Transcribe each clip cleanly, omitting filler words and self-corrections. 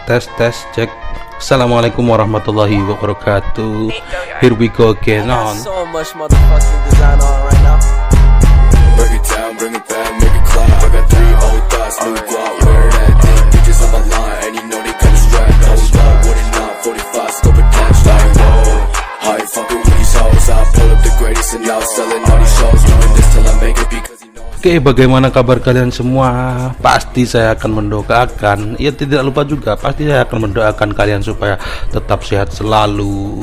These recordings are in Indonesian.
tes cek. Assalamualaikum warahmatullahi wabarakatuh. Here we go again on. So much motherfucking design on right now. Break it down, bring it back, make it clap. I got 3 old thoughts, new guap, wear that thing. Bitches on my line, and you know they come strapped. Hold up, what it not, 45, scope attached. Like, whoa, how you fucking with these hoes? I pull up the greatest and now selling all these shows. Doing this till I make it because you know. Oke, bagaimana kabar kalian semua? Pasti saya akan mendoakan, ya tidak lupa juga, pasti saya akan mendoakan kalian supaya tetap sehat selalu,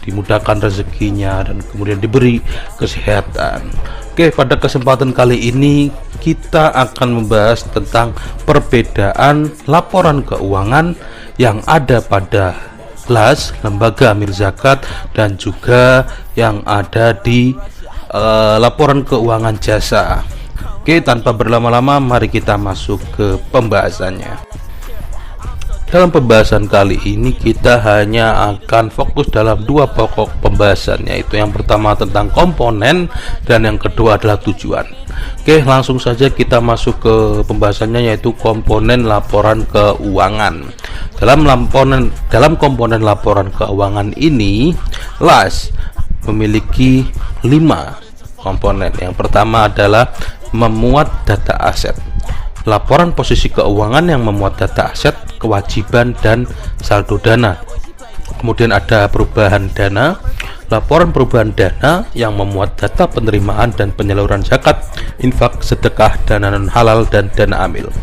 dimudahkan rezekinya, dan kemudian diberi kesehatan. Oke, pada kesempatan kali ini kita akan membahas tentang perbedaan laporan keuangan yang ada pada LAS, Lembaga Amil Zakat, dan juga yang ada di laporan keuangan jasa. Oke, tanpa berlama-lama mari kita masuk ke pembahasannya. Dalam pembahasan kali ini kita hanya akan fokus dalam 2 pokok pembahasan, yaitu yang pertama tentang komponen dan yang kedua adalah tujuan. Oke, langsung saja kita masuk ke pembahasannya, yaitu komponen laporan keuangan. Dalam komponen laporan keuangan ini, LAS memiliki 5 komponen. Yang pertama adalah memuat data aset, laporan posisi keuangan yang memuat data aset, kewajiban, dan saldo dana. Kemudian ada perubahan dana, laporan perubahan dana yang memuat data penerimaan dan penyaluran zakat, infak, sedekah, dana non halal, dan dana amil.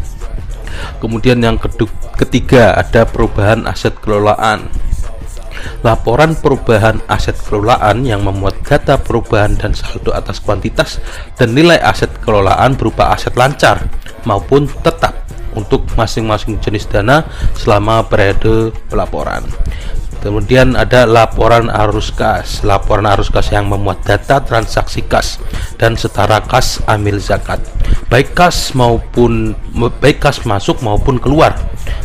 Kemudian yang ketiga ada perubahan aset kelolaan, laporan perubahan aset kelolaan yang memuat data perubahan dan saldo atas kuantitas dan nilai aset kelolaan berupa aset lancar maupun tetap untuk masing-masing jenis dana selama periode pelaporan. Kemudian ada laporan arus kas, yang memuat data transaksi kas dan setara kas amil zakat, baik kas masuk maupun keluar,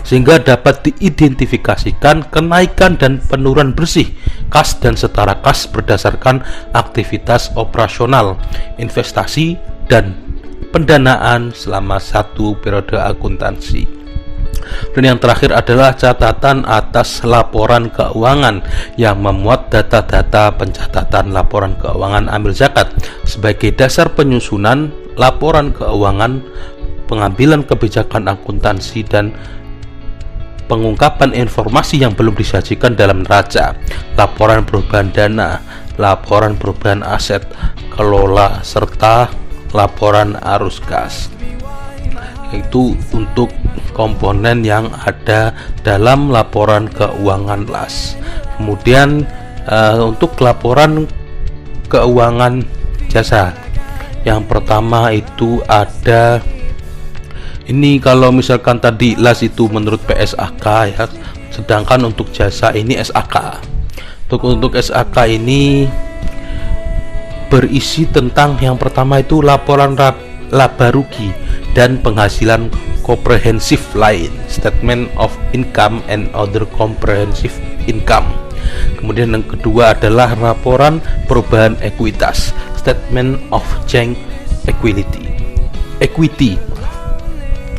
sehingga dapat diidentifikasikan kenaikan dan penurunan bersih kas dan setara kas berdasarkan aktivitas operasional, investasi, dan pendanaan selama 1 periode akuntansi. Dan yang terakhir adalah catatan atas laporan keuangan yang memuat data-data pencatatan laporan keuangan amil zakat sebagai dasar penyusunan laporan keuangan, pengambilan kebijakan akuntansi, dan pengungkapan informasi yang belum disajikan dalam neraca, laporan perubahan dana, laporan perubahan aset kelola, serta laporan arus kas. Itu untuk komponen yang ada dalam laporan keuangan LAS. Kemudian untuk laporan keuangan jasa, yang pertama itu ada ini, kalau misalkan tadi LAS itu menurut PSAK ya, sedangkan untuk jasa ini SAK. Untuk SAK ini berisi tentang yang pertama itu laporan laba rugi dan penghasilan komprehensif lain, statement of income and other comprehensive income. Kemudian yang kedua adalah laporan perubahan ekuitas, statement of change equity.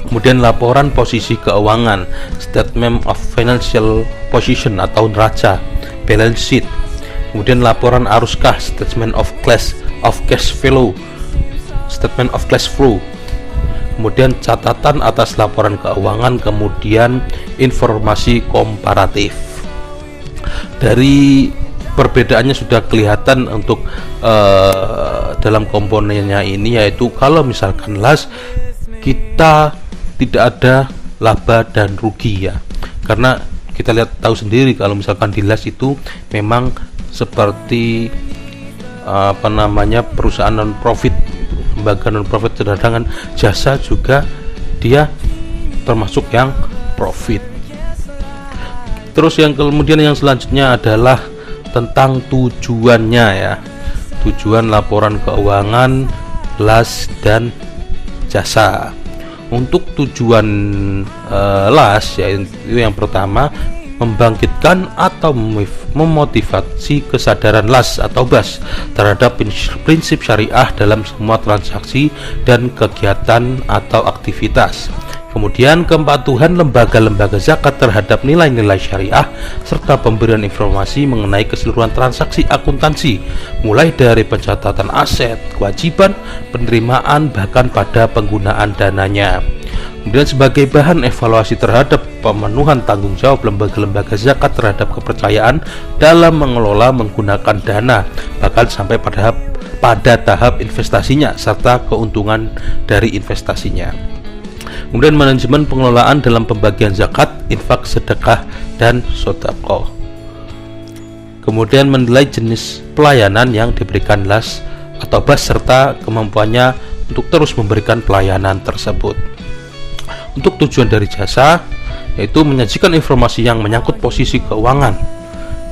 Kemudian laporan posisi keuangan, statement of financial position atau neraca, balance sheet. Kemudian laporan arus kas, statement of cash flow, statement of cash flow. Kemudian catatan atas laporan keuangan, kemudian informasi komparatif. Dari perbedaannya sudah kelihatan untuk dalam komponennya ini, yaitu kalau misalkan LAS kita tidak ada laba dan rugi ya, karena kita tahu sendiri kalau misalkan di LAS itu memang seperti perusahaan non profit, lembaga non profit, sedangkan jasa juga dia termasuk yang profit. Terus yang kemudian yang selanjutnya adalah tentang tujuannya ya, tujuan laporan keuangan LAS dan jasa. Untuk tujuan LAS yaitu yang pertama, membangkitkan atau memotivasi kesadaran LAS atau BAS terhadap prinsip syariah dalam semua transaksi dan kegiatan atau aktivitas. Kemudian kepatuhan lembaga-lembaga zakat terhadap nilai-nilai syariah serta pemberian informasi mengenai keseluruhan transaksi akuntansi, mulai dari pencatatan aset, kewajiban, penerimaan, bahkan pada penggunaan dananya. Kemudian sebagai bahan evaluasi terhadap pemenuhan tanggung jawab lembaga-lembaga zakat terhadap kepercayaan dalam mengelola menggunakan dana, bahkan sampai pada tahap investasinya serta keuntungan dari investasinya. Kemudian manajemen pengelolaan dalam pembagian zakat, infak, sedekah, dan sodaqah. Kemudian menilai jenis pelayanan yang diberikan LAS atau BAS serta kemampuannya untuk terus memberikan pelayanan tersebut. Untuk tujuan dari jasa, yaitu menyajikan informasi yang menyangkut posisi keuangan,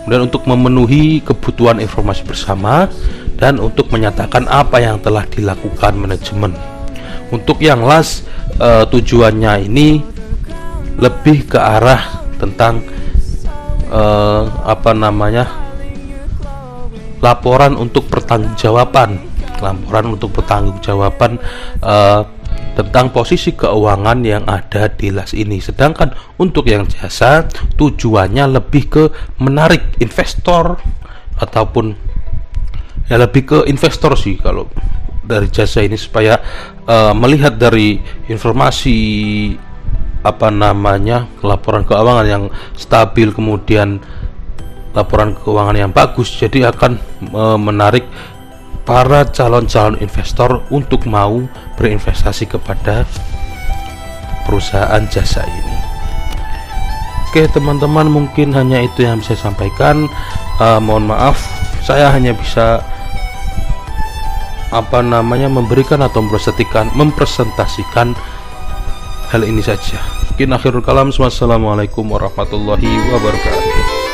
kemudian untuk memenuhi kebutuhan informasi bersama, dan untuk menyatakan apa yang telah dilakukan manajemen. Untuk yang LAS, tujuannya ini lebih ke arah tentang laporan untuk pertanggungjawaban tentang posisi keuangan yang ada di LAS ini. Sedangkan untuk yang jasa, tujuannya lebih ke menarik investor ataupun lebih ke investor sih kalau dari jasa ini, supaya melihat dari informasi laporan keuangan yang stabil, kemudian laporan keuangan yang bagus, jadi akan menarik para calon-calon investor untuk mau berinvestasi kepada perusahaan jasa ini. Oke teman-teman, mungkin hanya itu yang bisa saya sampaikan. Mohon maaf, saya hanya bisa memberikan atau mempresentasikan hal ini saja. Mungkin akhirul kalam. Wassalamualaikum warahmatullahi wabarakatuh.